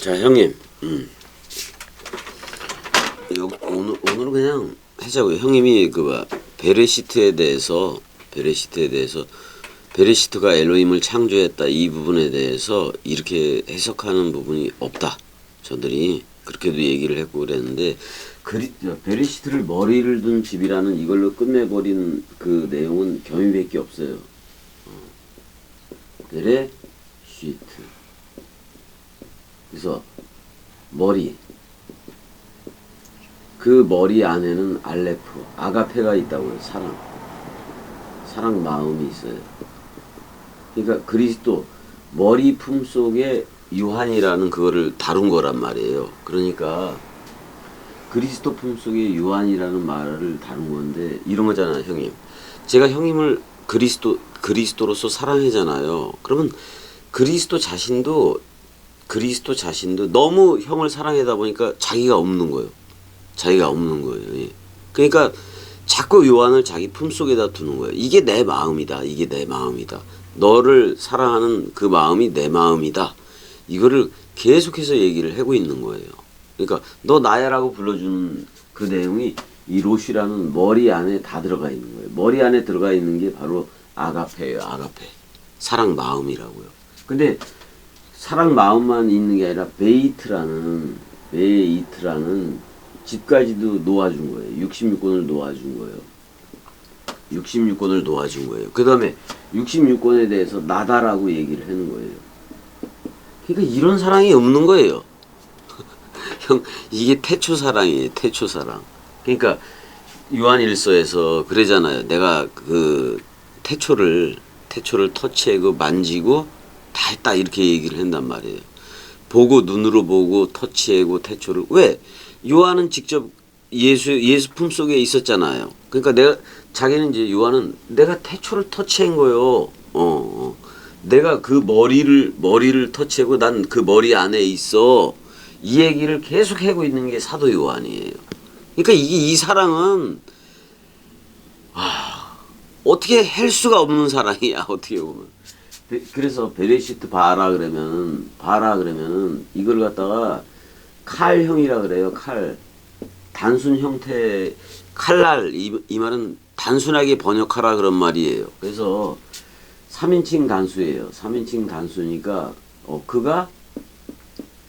자, 형님, 오늘은 그냥 하자고요. 형님이 베레시트가 엘로힘을 창조했다 이 부분에 대해서 이렇게 해석하는 부분이 없다. 저들이 그렇게도 얘기를 했고 그랬는데 베레시트를 머리를 둔 집이라는 이걸로 끝내버린 그 내용은 겸이밖에 없어요. 베레시트. 그래서 머리. 그 머리 안에는 알레프, 아가페가 있다고요. 사랑 마음이 있어요. 그러니까 그리스도 머리 품속에 유한이라는 그거를 다룬 거란 말이에요. 그러니까 그리스도 품속에 유한이라는 말을 다룬 건데 이런 거잖아요, 형님. 제가 형님을 그리스도로서 사랑하잖아요. 그러면 그리스도 자신도 너무 형을 사랑하다 보니까 자기가 없는 거예요. 예. 그러니까 자꾸 요한을 자기 품속에다 두는 거예요. 이게 내 마음이다. 너를 사랑하는 그 마음이 내 마음이다. 이거를 계속해서 얘기를 하고 있는 거예요. 그러니까 너 나야라고 불러주는 그 내용이 이 로시라는 머리 안에 다 들어가 있는 거예요. 머리 안에 들어가 있는 게 바로 아가페예요. 아가페. 사랑 마음이라고요. 근데 사랑 마음만 있는 게 아니라 베이트라는 집까지도 놓아준 거예요. 66권을 놓아준 거예요. 그 다음에 66권에 대해서 나다라고 얘기를 하는 거예요. 그러니까 이런 사랑이 없는 거예요. 형, 이게 태초 사랑이에요. 태초 사랑. 그러니까 요한일서에서 그러잖아요. 내가 그 태초를 터치하고 만지고 다 했다 이렇게 얘기를 한단 말이에요. 보고 눈으로 보고 터치하고 태초를 왜? 요한은 직접 예수 품속에 있었잖아요. 그러니까 자기는 이제 요한은 내가 태초를 터치한 거요. 내가 그 머리를 터치하고 난 그 머리 안에 있어. 이 얘기를 계속 하고 있는 게 사도 요한이에요. 그러니까 이 사랑은 어떻게 할 수가 없는 사랑이야. 어떻게 보면. 그래서 베레시트 봐라 그러면은 이걸 갖다가 칼형이라 그래요. 칼. 단순 형태 칼날 이 말은 단순하게 번역하라 그런 말이에요. 그래서 3인칭 단수예요. 3인칭 단수니까 그가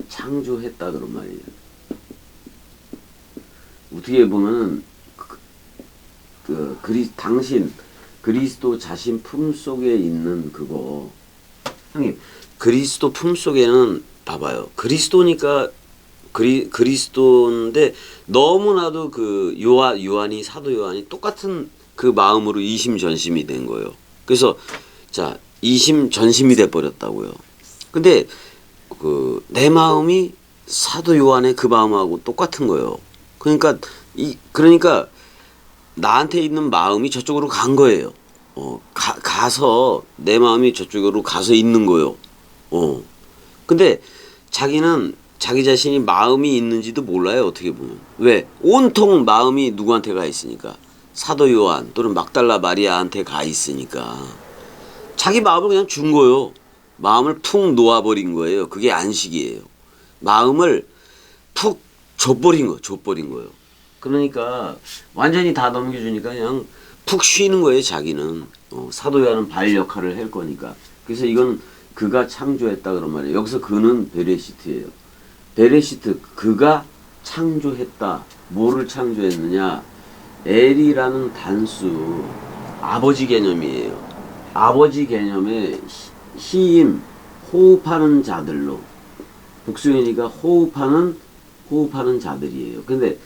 창조했다 그런 말이에요. 어떻게 보면은 그리스도 자신 품속에 있는 그거. 형님, 그리스도 품속에는 봐봐요. 그리스도니까 그리스도인데 너무나도 그 요한이 사도 요한이 똑같은 그 마음으로 이심전심이 된 거예요. 그래서 자, 이심전심이 돼 버렸다고요. 근데 내 마음이 사도 요한의 그 마음하고 똑같은 거예요. 그러니까 나한테 있는 마음이 저쪽으로 간 거예요. 가서 내 마음이 저쪽으로 가서 있는 거예요. 근데 자기는 자기 자신이 마음이 있는지도 몰라요. 어떻게 보면. 왜? 온통 마음이 누구한테 가 있으니까. 사도 요한 또는 막달라 마리아한테 가 있으니까. 자기 마음을 그냥 준 거예요. 마음을 푹 놓아버린 거예요. 그게 안식이에요. 마음을 푹 줘버린 거예요. 그러니까 완전히 다 넘겨주니까 그냥 푹 쉬는 거예요. 자기는. 사도 요한은 발 역할을 할 거니까. 그래서 이건 그가 창조했다 그런 말이에요. 여기서 그는 베레시트예요. 베레시트, 그가 창조했다. 뭐를 창조했느냐? 엘이라는 단수, 아버지 개념이에요. 아버지 개념의 희임, 호흡하는 자들로. 복수이니까 호흡하는 자들이에요. 근데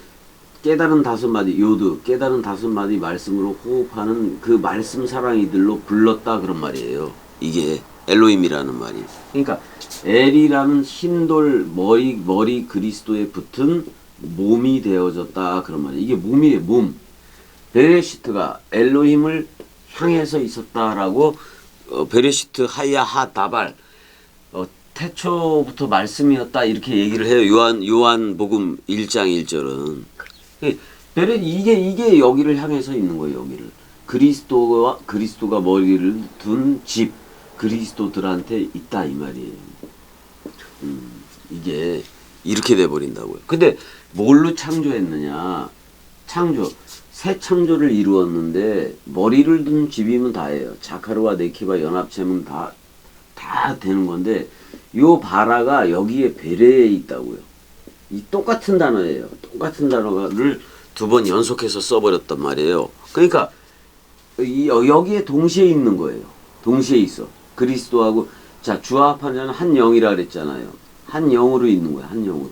깨달은 5마디, 깨달은 5마디 말씀으로 호흡하는 그 말씀 사랑이들로 불렀다 그런 말이에요. 이게 엘로힘이라는 말이. 그러니까 엘이라는 흰돌 머리 그리스도에 붙은 몸이 되어졌다 그런 말이에요. 이게 몸이에요. 몸. 베레시트가 엘로힘을 향해서 있었다라고 베레시트 하야 하 다발 태초부터 말씀이었다 이렇게 얘기를 해요. 요한복음 1장 1절은. 이게 여기를 향해서 있는 거예요. 여기를. 그리스도가 머리를 둔 집 그리스도들한테 있다 이 말이에요. 이게 이렇게 돼 버린다고요. 근데 뭘로 창조했느냐? 새 창조를 이루었는데 머리를 둔 집이면 다예요. 자카르와 네키바 연합체면 다 되는 건데 요 바라가 여기에 베레에 있다고요. 이 똑같은 단어예요. 똑같은 단어를 두 번 연속해서 써버렸단 말이에요. 그러니까 여기에 동시에 있는 거예요. 동시에 있어. 그리스도하고 자 주합한 자는 한 영이라 그랬잖아요. 한 영으로 있는 거야. 한 영으로.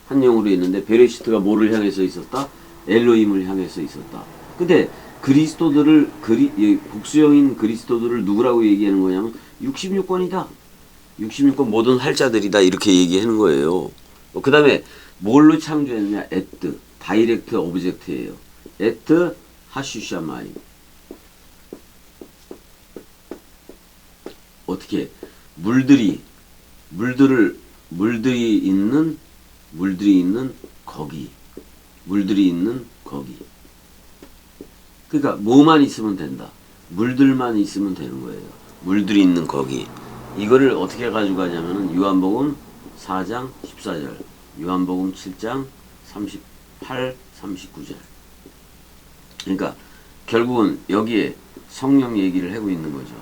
한 영으로 있는데 베레시트가 뭐를 향해서 있었다? 엘로힘을 향해서 있었다. 근데 그리스도들을 복수형인 그리스도들을 누구라고 얘기하는 거냐면 66권이다. 66권 모든 활자들이다 이렇게 얘기하는 거예요. 그 다음에 뭘로 창조했느냐? 에트 다이렉트 오브젝트예요. 에트 하슈샤마이 어떻게 물들이 있는 거기 그러니까 뭐만 있으면 된다. 물들만 있으면 되는 거예요. 물들이 있는 거기 이거를 어떻게 가져가냐면은 요한복음 4장 14절 요한복음 7장 38, 39절 그러니까 결국은 여기에 성령 얘기를 하고 있는 거죠.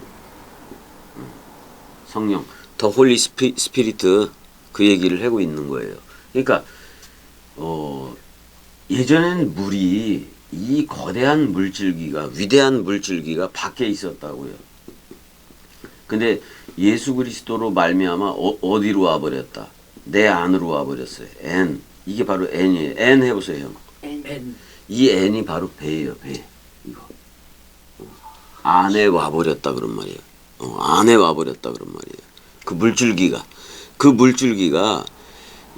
성령 더 홀리 스피리트 그 얘기를 하고 있는 거예요. 그러니까 예전엔 물이 이 거대한 물줄기가 위대한 물줄기가 밖에 있었다고요. 근데 예수 그리스도로 말미암아 어디로 와버렸다. 내 안으로 와버렸어요. N 이게 바로 N이에요. N 해보세요 형. N. 이 N이 바로 배예요. 배 이거 안에 와버렸다 그런 말이에요. 안에 와버렸다 그런 말이에요. 그 물줄기가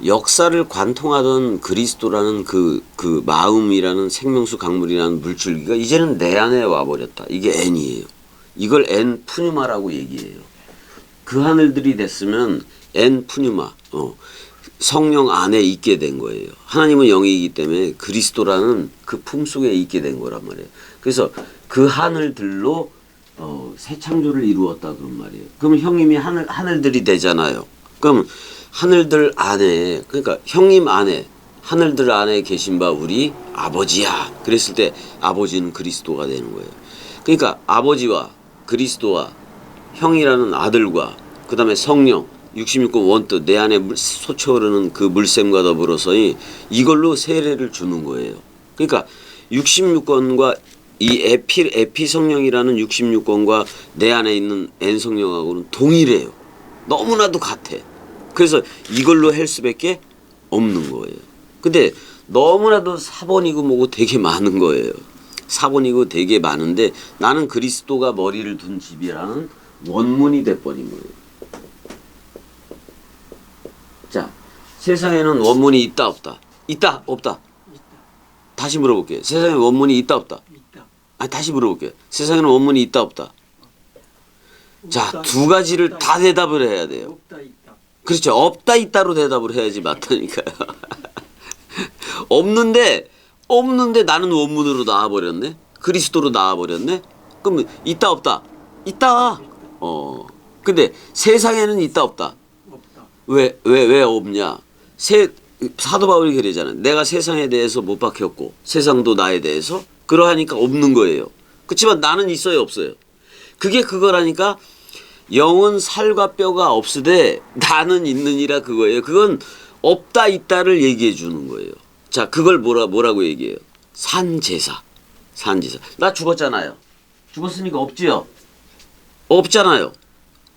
역사를 관통하던 그리스도라는 그 마음이라는 생명수 강물이라는 물줄기가 이제는 내 안에 와버렸다. 이게 N이에요. 이걸 N 푸뉴마라고 얘기해요. 그 하늘들이 됐으면 N 푸뉴마 성령 안에 있게 된 거예요. 하나님은 영이기 때문에 그리스도라는 그 품속에 있게 된 거란 말이에요. 그래서 그 하늘들로 새 창조를 이루었다 그런 말이에요. 그럼 형님이 하늘들이 되잖아요. 그럼 하늘들 안에 그러니까 형님 안에 하늘들 안에 계신 바 우리 아버지야. 그랬을 때 아버지는 그리스도가 되는 거예요. 그러니까 아버지와 그리스도와 형이라는 아들과 그 다음에 성령 66권 원뜻 내 안에 솟아오르는 그 물샘과 더불어서 이걸로 세례를 주는 거예요. 그러니까 66권과 이 에피 성령이라는 66권과 내 안에 있는 N 성령하고는 동일해요. 너무나도 같아. 그래서 이걸로 할 수밖에 없는 거예요. 근데 너무나도 사본이고 뭐고 되게 많은 거예요. 사본이고 되게 많은데 나는 그리스도가 머리를 둔 집이라는 원문이 돼버린 거예요. 자, 세상에는 원문이 있다 없다? 있다 없다? 있다. 다시 물어볼게요. 세상에 원문이 있다 없다? 있다. 아니 다시 물어볼게요. 세상에는 원문이 있다 없다? 자, 없다, 두 가지를 있다, 다 대답을 해야 돼요. 없다 있다. 그렇죠. 없다 있다로 대답을 해야지 맞다니까요. 없는데 나는 원문으로 나와버렸네. 그리스도로 나와버렸네. 그럼 있다 없다? 있다. 근데 세상에는 있다 없다? 없다. 왜 없냐? 사도 바울이 그러잖아요. 내가 세상에 대해서 못 박혔고 세상도 나에 대해서 그러하니까 없는 거예요. 그렇지만 나는 있어요 없어요? 그게 그거라니까. 영은 살과 뼈가 없으되 나는 있느니라 그거예요. 그건 없다 있다를 얘기해 주는 거예요. 자, 그걸 뭐라고 얘기해요? 산제사. 나 죽었잖아요. 죽었으니까 없지요? 없잖아요.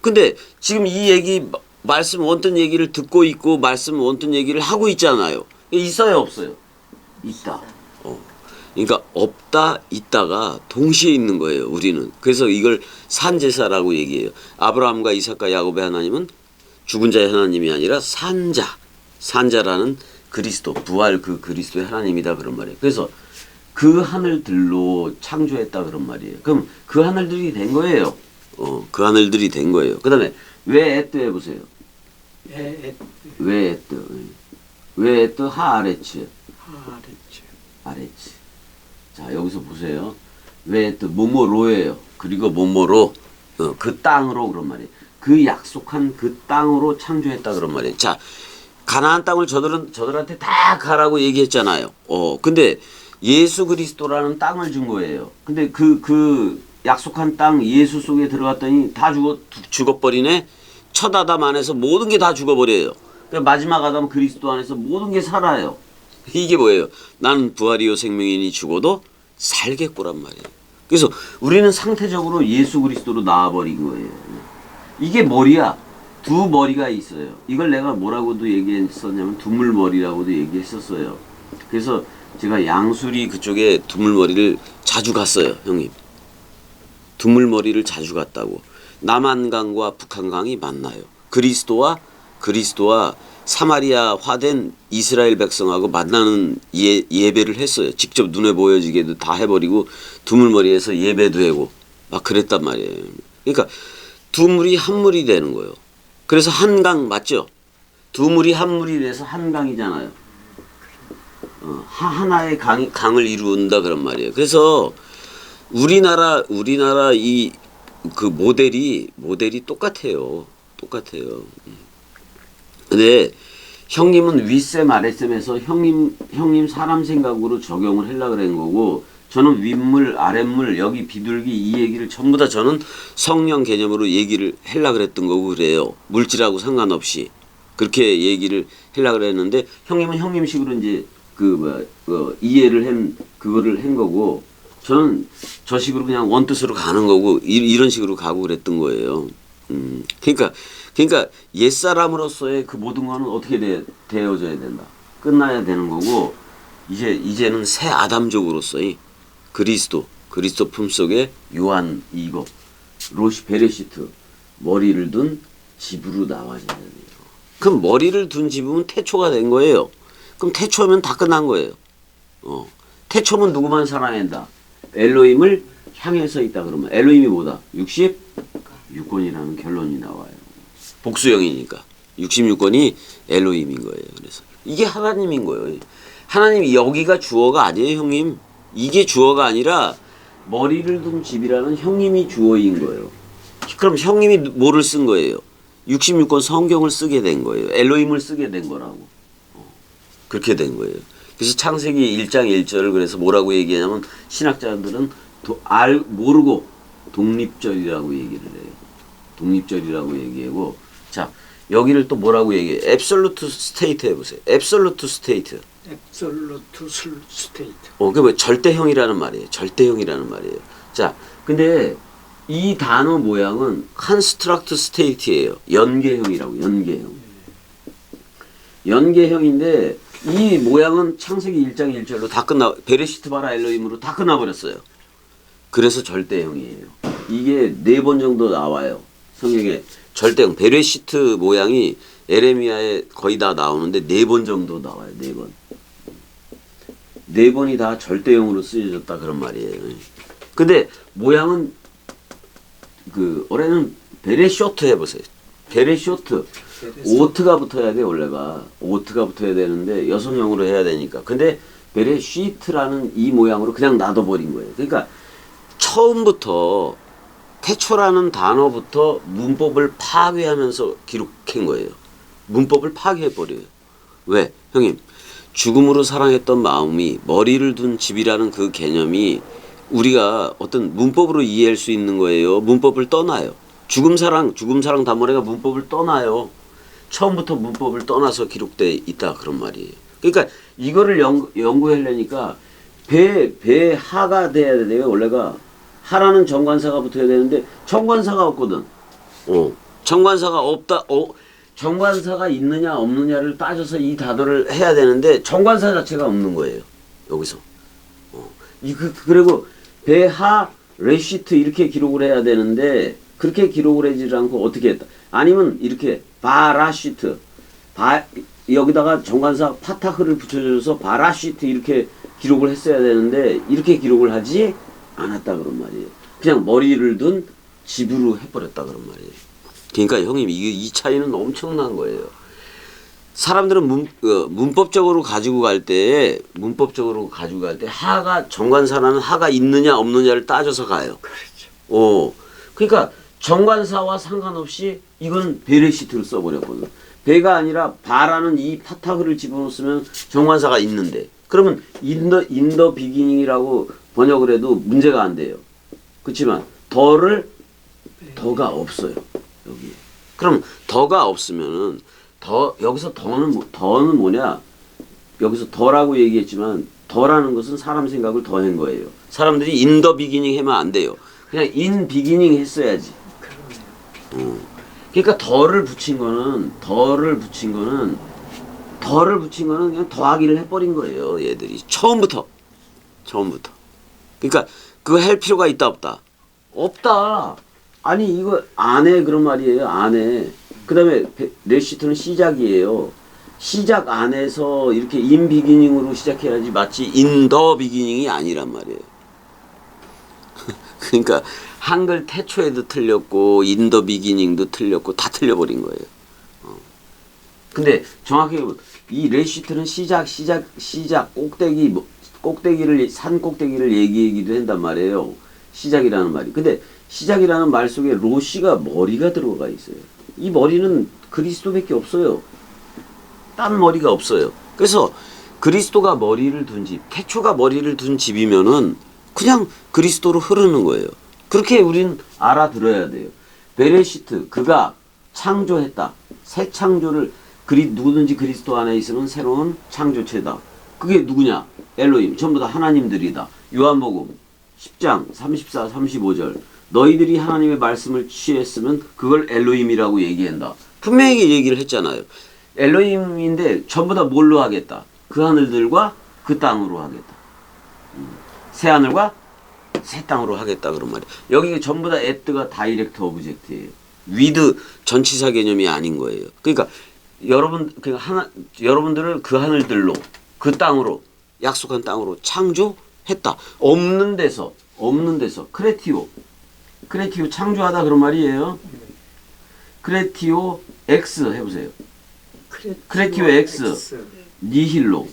근데 지금 이 얘기 말씀 원뜬 얘기를 듣고 있고 말씀 원뜬 얘기를 하고 있잖아요. 있어요 없어요? 있다. 그러니까 없다 있다가 동시에 있는 거예요. 우리는. 그래서 이걸 산제사라고 얘기해요. 아브라함과 이삭과 야곱의 하나님은 죽은 자의 하나님이 아니라 산자라는 그리스도 부활 그 그리스도의 하나님이다 그런 말이에요. 그래서 그 하늘들로 창조했다 그런 말이에요. 그럼 그 하늘들이 된 거예요. 그 하늘들이 된 거예요. 그 다음에 왜 에뜨 해보세요. 왜 에뜨 하아레츠. 아레츠. 자, 여기서 보세요. 왜 또 뭐뭐로예요. 그리고 뭐뭐로 그 땅으로 그런 말이에요. 그 약속한 그 땅으로 창조했다 그런 말이에요. 자, 가나안 땅을 저들한테 다 가라고 얘기했잖아요. 근데 예수 그리스도라는 땅을 준 거예요. 근데 그 약속한 땅 예수 속에 들어갔더니 다 죽어버리네. 첫 아담 안에서 모든 게 다 죽어버려요. 그러니까 마지막 아담 그리스도 안에서 모든 게 살아요. 이게 뭐예요? 나는 부활이요 생명이니 죽어도 살겠구란 말이에요. 그래서 우리는 상태적으로 예수 그리스도로 나와버린 거예요. 이게 머리야. 두 머리가 있어요. 이걸 내가 뭐라고도 얘기했었냐면 두물머리라고도 얘기했었어요. 그래서 제가 양수리 그쪽에 두물머리를 자주 갔어요, 형님. 두물머리를 자주 갔다고. 남한강과 북한강이 만나요. 그리스도와 사마리아 화된 이스라엘 백성하고 만나는 예배를 했어요. 직접 눈에 보여지게도 다 해버리고 두물머리에서 예배도 하고 막 그랬단 말이에요. 그러니까 두 물이 한 물이 되는 거예요. 그래서 한강 맞죠? 두 물이 한 물이 돼서 한강이잖아요. 하나의 강을 이룬다 그런 말이에요. 그래서 우리나라 이 그 모델이 똑같아요. 근데 형님은 윗셈 아랫셈에서 형님 사람 생각으로 적용을 하려고 그런 거고, 저는 윗물 아랫물 여기 비둘기 이 얘기를 전부 다 저는 성령 개념으로 얘기를 하려고 그랬던 거고 그래요. 물질하고 상관없이 그렇게 얘기를 하려고 그랬는데 형님은 형님식으로 이제 이해를 그거를 한 거고, 저는 저 식으로 그냥 원뜻으로 가는 거고 이런 식으로 가고 그랬던 거예요. 그러니까 옛사람으로서의 그 모든 거는 어떻게 되어져야 된다. 끝나야 되는 거고, 이제는 새 아담족으로서의 그리스도 품속에 요한 이거 로시 베레시트 머리를 둔 집으로 나와야 돼요. 그럼 머리를 둔 집은 태초가 된 거예요. 그럼 태초면 다 끝난 거예요. 태초면 누구만 사랑한다. 엘로힘을 향해서 있다 그러면 엘로힘이 뭐다? 66권이라는 결론이 나와요. 복수형이니까 66권이 엘로힘인 거예요. 그래서 이게 하나님인 거예요. 하나님이 여기가 주어가 아니에요, 형님. 이게 주어가 아니라 머리를 둔 집이라는 형님이 주어인 거예요. 그럼 형님이 뭐를 쓴 거예요? 66권 성경을 쓰게 된 거예요. 엘로힘을 쓰게 된 거라고. 그렇게 된 거예요. 그래서 창세기 1장 1절을 그래서 뭐라고 얘기하냐면 신학자들은 모르고 독립절이라고 얘기를 해요. 독립절이라고 얘기하고, 자 여기를 또 뭐라고 얘기해요? 앱솔루트 스테이트 해보세요. 앱솔루트 스테이트. 그게 뭐 절대형이라는 말이에요. 절대형이라는 말이에요. 자, 근데 이 단어 모양은 컨스트럭트 스테이트예요. 연계형이라고. 연계형인데 이 모양은 창세기 1장 1절로 다 베레시트 바라 엘로힘으로 다 끝나버렸어요. 그래서 절대형이에요. 이게 4번 정도 나와요. 성경에 절대형 베레시트 모양이 에레미야에 거의 다 나오는데 4번 정도 나와요. 4번. 4번이 다 절대형으로 쓰여졌다 그런 말이에요. 근데 모양은 올해는 베레쇼트 해보세요. 베레쇼트. 오트가 붙어야 돼. 원래가 오트가 붙어야 되는데 여성형으로 해야 되니까. 근데 베레시트라는 이 모양으로 그냥 놔둬버린 거예요. 그러니까 처음부터 태초라는 단어부터 문법을 파괴하면서 기록한 거예요. 문법을 파괴해버려요. 왜? 형님, 죽음으로 사랑했던 마음이 머리를 둔 집이라는 그 개념이 우리가 어떤 문법으로 이해할 수 있는 거예요. 문법을 떠나요. 죽음사랑 단번에가 문법을 떠나요. 처음부터 문법을 떠나서 기록돼 있다 그런 말이에요. 그러니까 이거를 연구하려니까 배하가 돼야 돼요. 원래가 하라는 정관사가 붙어야 되는데 정관사가 없거든. 정관사가 없다. 정관사가 있느냐 없느냐를 따져서 이 단어를 해야 되는데 정관사 자체가 없는 거예요. 여기서. 그리고 배하 레시트 이렇게 기록을 해야 되는데 그렇게 기록을 하지 않고 어떻게 했다. 아니면 이렇게 바라시트 여기다가 정관사 파타흐를 붙여줘서 바라시트 이렇게 기록을 했어야 되는데 이렇게 기록을 하지 않았다 그런 말이에요. 그냥 머리를 둔 집으로 해버렸다 그런 말이에요. 그러니까 형님 이 차이는 엄청난 거예요. 사람들은 문법적으로 가지고 갈 때 하가 정관사라는 하가 있느냐 없느냐를 따져서 가요. 그렇죠. 그러니까 정관사와 상관없이 이건 베레시트를 써버렸거든. 배가 아니라 바라는 이 파타그를 집어넣으면 정관사가 있는데 그러면 인더 비기닝이라고 번역을 해도 문제가 안 돼요. 그렇지만 더가 없어요. 여기에. 그럼 더가 없으면은 여기서 더는 뭐냐? 여기서 더라고 얘기했지만 더라는 것은 사람 생각을 더한 거예요. 사람들이 in the beginning 하면 안 돼요. 그냥 in beginning 했어야지. 그러니까 더를 붙인 거는 그냥 더하기를 해버린 거예요. 얘들이 처음부터. 그러니까 그거 할 필요가 있다 없다? 없다. 아니 이거 안 해 그런 말이에요. 안 해. 그다음에 레시트는 시작이에요. 시작 안에서 이렇게 in beginning으로 시작해야지 마치 in the beginning이 아니란 말이에요. 그러니까 한글 태초에도 틀렸고 in the beginning도 틀렸고 다 틀려버린 거예요. 근데 정확히 이 레시트는 시작 꼭대기를 산 꼭대기를 얘기하기도 한단 말이에요. 시작이라는 말이. 근데 시작이라는 말 속에 로시가 머리가 들어가 있어요. 이 머리는 그리스도밖에 없어요. 딴 머리가 없어요. 그래서 그리스도가 머리를 둔 집, 태초가 머리를 둔 집이면은 그냥 그리스도로 흐르는 거예요. 그렇게 우린 알아들어야 돼요. 베레시트, 그가 창조했다. 새 창조를 누구든지 그리스도 안에 있으면 새로운 창조체다. 그게 누구냐? 엘로힘. 전부 다 하나님들이다. 요한복음 10장 34, 35절. 너희들이 하나님의 말씀을 취했으면 그걸 엘로힘이라고 얘기한다. 분명히 얘기를 했잖아요. 엘로힘인데 전부 다 뭘로 하겠다? 그 하늘들과 그 땅으로 하겠다. 새 하늘과 새 땅으로 하겠다 그런 말이에요. 여기 전부 다 at가 다이렉트 오브젝트예요. with 전치사 개념이 아닌 거예요. 그러니까 여러분들을 그 하늘들로 그 땅으로 약속한 땅으로 창조했다. 없는 데서 크레티오 창조하다 그런 말이에요. 크레티오 X 해보세요. 크레티오 X 니힐로.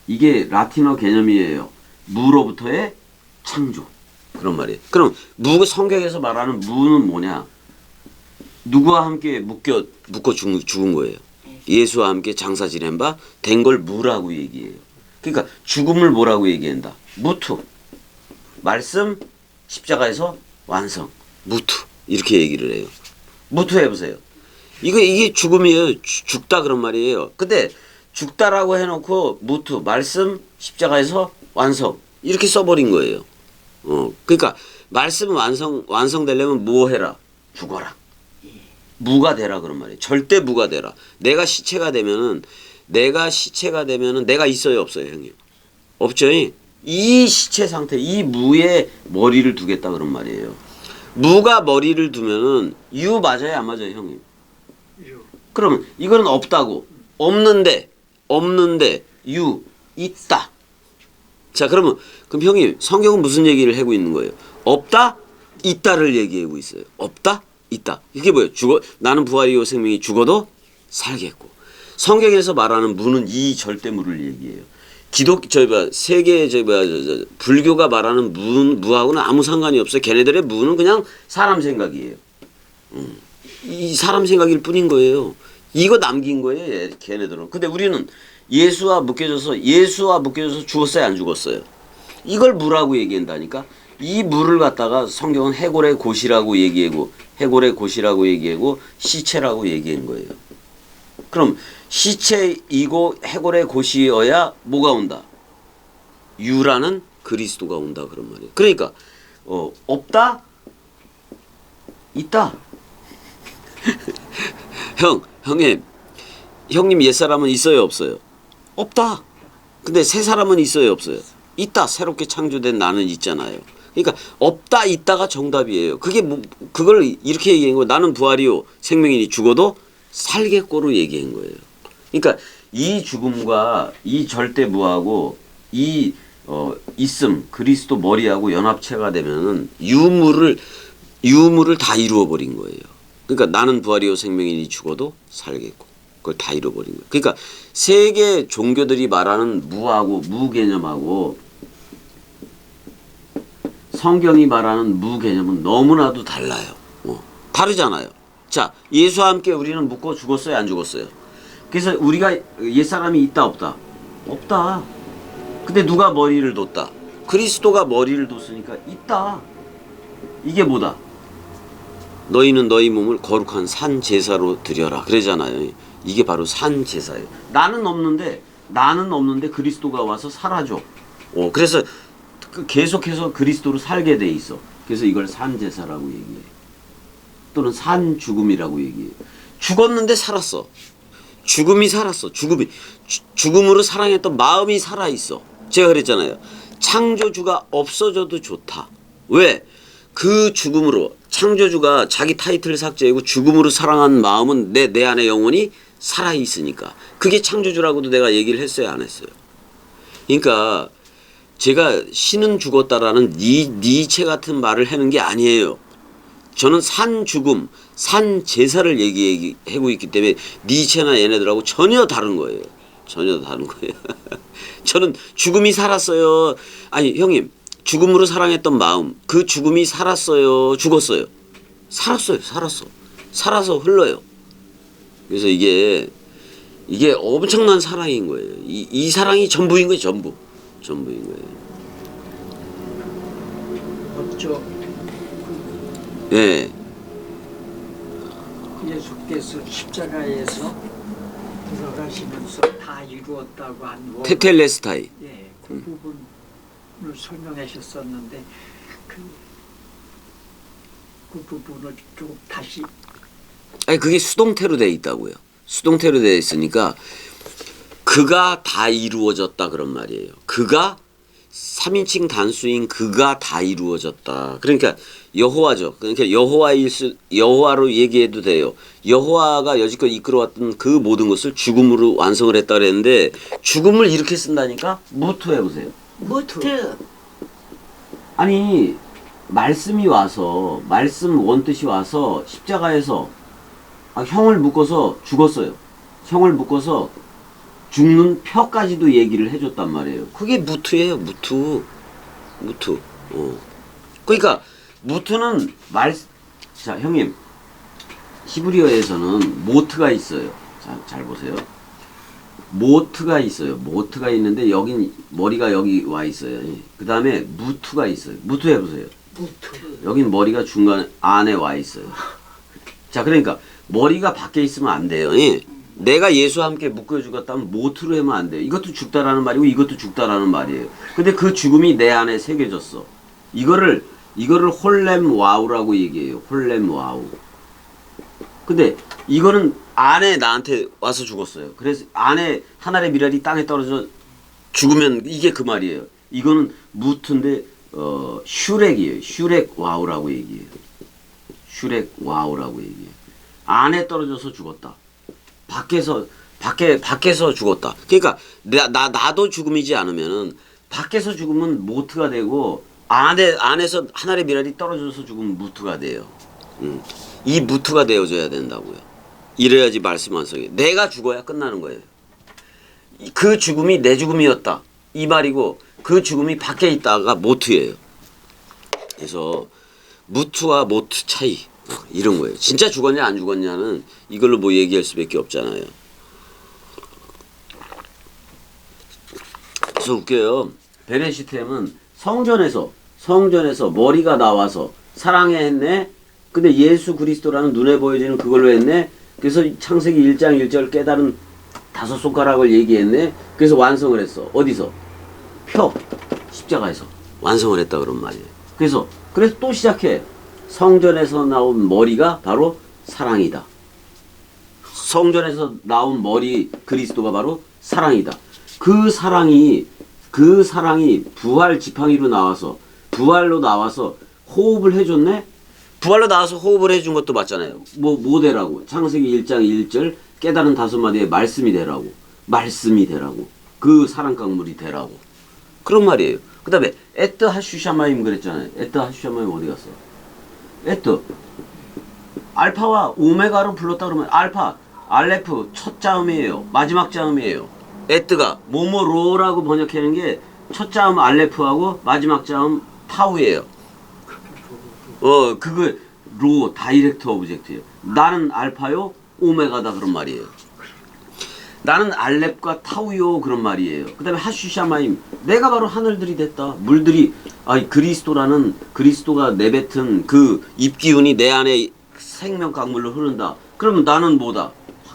이게 라틴어 개념이에요. 무로부터의 창조 그런 말이에요. 그럼 성경에서 말하는 무는 뭐냐? 누구와 함께 묶어 죽은 거예요. 예수와 함께 장사 지낸 바 된 걸 무라고 얘기해요. 그러니까 죽음을 뭐라고 얘기한다? 무투. 말씀 십자가에서 완성. 무투. 이렇게 얘기를 해요. 무투 해보세요. 이게 죽음이에요. 죽다 그런 말이에요. 근데 죽다라고 해놓고 무투. 말씀 십자가에서 완성. 이렇게 써버린 거예요. 그러니까 말씀 완성되려면 뭐 해라? 죽어라. 무가 되라 그런 말이에요. 절대 무가 되라. 내가 시체가 되면은 내가 있어요 없어요 형님? 없죠. 이 시체 상태 이 무에 머리를 두겠다 그런 말이에요. 무가 머리를 두면은 유 맞아요 안 맞아요 형님? 그러면 이거는 없다고. 없는데 유 있다. 자 그럼 형님 성경은 무슨 얘기를 하고 있는 거예요? 없다 있다를 얘기하고 있어요. 없다 있다. 이게 뭐예요? 나는 부활이요 생명이 죽어도 살겠고. 성경에서 말하는 무는 이 절대무를 얘기해요. 불교가 말하는 무하고는 아무 상관이 없어요. 걔네들의 무는 그냥 사람 생각이에요. 이 사람 생각일 뿐인 거예요. 이거 남긴 거예요, 걔네들은. 근데 우리는 예수와 묶여져서 죽었어요, 안 죽었어요? 이걸 무라고 얘기한다니까. 이 무를 갖다가 성경은 해골의 곳이라고 얘기하고 시체라고 얘기한 거예요. 그럼 시체이고 해골의 곳이어야 뭐가 온다? 유라는 그리스도가 온다 그런 말이에요. 그러니까 없다 있다. 형님 옛사람은 있어요 없어요? 없다. 근데 새 사람은 있어요 없어요? 있다. 새롭게 창조된 나는 있잖아요. 그러니까 없다 있다가 정답이에요. 그걸 이렇게 얘기한 거예요. 나는 부활이요 생명이니 죽어도 살겠고로 얘기한 거예요. 그러니까 이 죽음과 이 절대무하고 이 있음 그리스도 머리하고 연합체가 되면은 유무를 다 이루어버린 거예요. 그러니까 나는 부활이요 생명이니 죽어도 살겠고 그걸 다 이루어버린 거예요. 그러니까 세계 종교들이 말하는 무 개념하고 성경이 말하는 무 개념은 너무나도 달라요. 다르잖아요. 자, 예수와 함께 우리는 묻고 죽었어요, 안 죽었어요? 그래서 우리가 옛사람이 있다, 없다? 없다. 근데 누가 머리를 뒀다? 그리스도가 머리를 뒀으니까 있다. 이게 뭐다? 너희는 너희 몸을 거룩한 산 제사로 드려라. 그러잖아요. 이게 바로 산 제사예요. 나는 없는데 그리스도가 와서 살아줘. 그래서 계속해서 그리스도로 살게 돼 있어. 그래서 이걸 산 제사라고 얘기해. 또는 산 죽음이라고 얘기해. 죽었는데 살았어. 죽음이 살았어. 죽음으로 사랑했던 마음이 살아 있어. 제가 그랬잖아요. 창조주가 없어져도 좋다. 왜? 그 죽음으로 창조주가 자기 타이틀을 삭제하고 죽음으로 사랑한 마음은 내 안에 영혼이 살아 있으니까. 그게 창조주라고도 내가 얘기를 했어요, 안 했어요? 그러니까 제가 신은 죽었다라는 니체 같은 말을 하는 게 아니에요. 저는 산 죽음, 산 제사를 얘기하고 있기 때문에 니체나 얘네들하고 전혀 다른 거예요. 전혀 다른 거예요. 저는 죽음이 살았어요. 아니 형님, 죽음으로 사랑했던 마음, 그 죽음이 살았어요, 죽었어요? 살았어요. 살아서 흘러요. 그래서 이게 엄청난 사랑인 거예요. 이 사랑이 전부인 거예요. 전부인 거예요. 먼저 예. 예수께서 십자가에서 들어가시면서 다 이루었다고 한 원. 테텔레스타이. 예, 그 부분을 설명하셨었는데 그 부분을 좀 다시. 아니 그게 수동태로 돼 있다고요. 수동태로 돼 있으니까 그가 다 이루어졌다 그런 말이에요. 그가 3인칭 단수인 그가 다 이루어졌다. 그러니까 여호와죠. 그러니까 여호와로 얘기해도 돼요. 여호와가 여지껏 이끌어왔던 그 모든 것을 죽음으로 완성을 했다 그랬는데 죽음을 이렇게 쓴다니까 무트 해보세요. 무트. 아니 말씀이 와서 말씀 원뜻이 와서 십자가에서 형을 묶어서 죽었어요. 형을 묶어서 죽는 펴까지도 얘기를 해줬단 말이에요. 그게 무트예요. 무트. 그러니까 무트는 자 형님, 히브리어에서는 모트가 있어요. 자, 잘 보세요. 모트가 있어요. 모트가 있는데 여긴 머리가 여기 와 있어요. 그 다음에 무트가 있어요. 무트 해보세요. 무트. 여긴 머리가 중간 안에 와 있어요. 자, 그러니까 머리가 밖에 있으면 안 돼요. 내가 예수와 함께 묶여 죽었다면 모트로 하면 안 돼요. 이것도 죽다라는 말이고 이것도 죽다라는 말이에요. 근데 그 죽음이 내 안에 새겨졌어. 이거를 홀렘 와우라고 얘기해요. 홀렘 와우. 근데 이거는 안에 나한테 와서 죽었어요. 그래서 안에 하늘의 미랄이 땅에 떨어져 죽으면 이게 그 말이에요. 이거는 무트인데 슈렉이에요. 슈렉 와우라고 얘기해요. 슈렉 와우라고 얘기해요. 안에 떨어져서 죽었다. 밖에서 죽었다. 그러니까 나도 죽음이지 않으면은 밖에서 죽으면 모트가 되고 안에서 하늘의 미랄이 떨어져서 죽으면 무트가 돼요. 이 무트가 되어줘야 된다고요. 이래야지 말씀 완성이. 내가 죽어야 끝나는 거예요. 그 죽음이 내 죽음이었다 이 말이고 그 죽음이 밖에 있다가 모트예요. 그래서 무트와 모트 차이 이런 거예요. 진짜 죽었냐 안 죽었냐는 이걸로 뭐 얘기할 수밖에 없잖아요. 그래서 웃겨요. 베레시템은 성전에서 머리가 나와서 사랑해 했네. 근데 예수 그리스도라는 눈에 보여지는 그걸로 했네. 그래서 창세기 1장 1절 깨달은 5손가락을 얘기했네. 그래서 완성을 했어. 어디서? 십자가에서 완성을 했다 그런 말이에요. 그래서 또 시작해. 성전에서 나온 머리가 바로 사랑이다. 성전에서 나온 머리 그리스도가 바로 사랑이다. 그 사랑이 부활 지팡이로 나와서 부활로 나와서 호흡을 해줬네. 부활로 나와서 호흡을 해준 것도 맞잖아요. 뭐 되라고? 창세기 1장 1절 깨달은 5마디의 말씀이 되라고. 그 사랑 강물이 되라고. 그런 말이에요. 그 다음에 에트 하슈샤마임 그랬잖아요. 에트 하슈샤마임 어디 갔어? 에트 알파와 오메가로 불렀다 그러면 알파 알레프 첫 자음이에요. 마지막 자음이에요. 에트가 모모로라고 번역하는 게 첫 자음 알레프하고 마지막 자음 타우예요. 그거 로 다이렉트 오브젝트예요. 나는 알파요, 오메가다 그런 말이에요. 나는 알렙과 타우요 그런 말이에요. 그다음에 하슈샤마임, 내가 바로 하늘들이 됐다. 물들이 그리스도가 내뱉은 그 입기운이 내 안에 생명 강물로 흐른다. 그러면 나는 뭐다?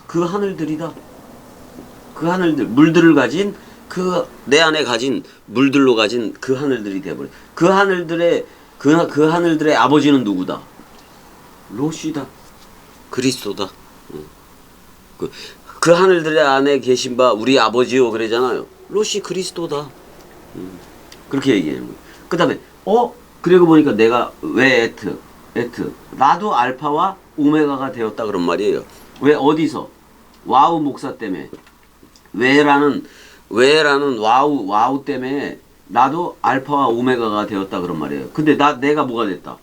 그 하늘들이다. 그 하늘들, 물들을 가진 내 안에 가진 물들로 가진 그 하늘들이 되어버려. 그 하늘들의 아버지는 누구다? 로시다. 그리스도다. 그 하늘들의 안에 계신 바 우리 아버지요 그러잖아요. 로시 그리스도다. 그렇게 얘기해요. 그 다음에 그러고 보니까 내가 왜 에트 나도 알파와 오메가가 되었다 그런 말이에요. 왜 어디서? 와우 목사 때문에. 왜라는 와우 때문에 나도 알파와 오메가가 되었다 그런 말이에요. 근데 내가 뭐가 됐다?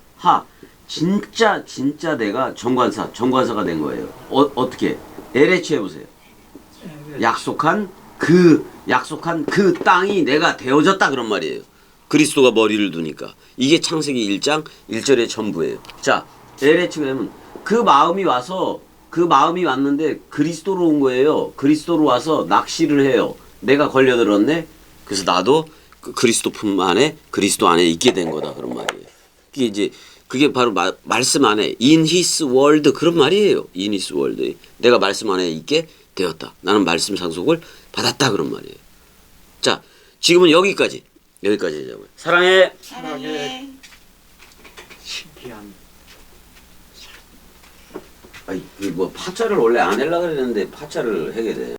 진짜 내가 정관사가 된 거예요. 어떻게? LH 해보세요. 약속한 그 땅이 내가 되어졌다 그런 말이에요. 그리스도가 머리를 두니까. 이게 창세기 1장 1절의 전부예요. 자, LH가 되면 그 마음이 왔는데 그리스도로 온 거예요. 그리스도로 와서 낚시를 해요. 내가 걸려들었네. 그래서 나도 그 그리스도 품 안에 그리스도 안에 있게 된 거다 그런 말이에요. 그게 바로 말씀 안에 in his world 그런 말이에요. in his world. 내가 말씀 안에 있게 되었다. 나는 말씀 상속을 받았다 그런 말이에요. 자, 지금은 여기까지 하자고요. 사랑해. 사랑해. 신기한 파자를 원래 안 하려고 그랬는데 파자를 하게 돼.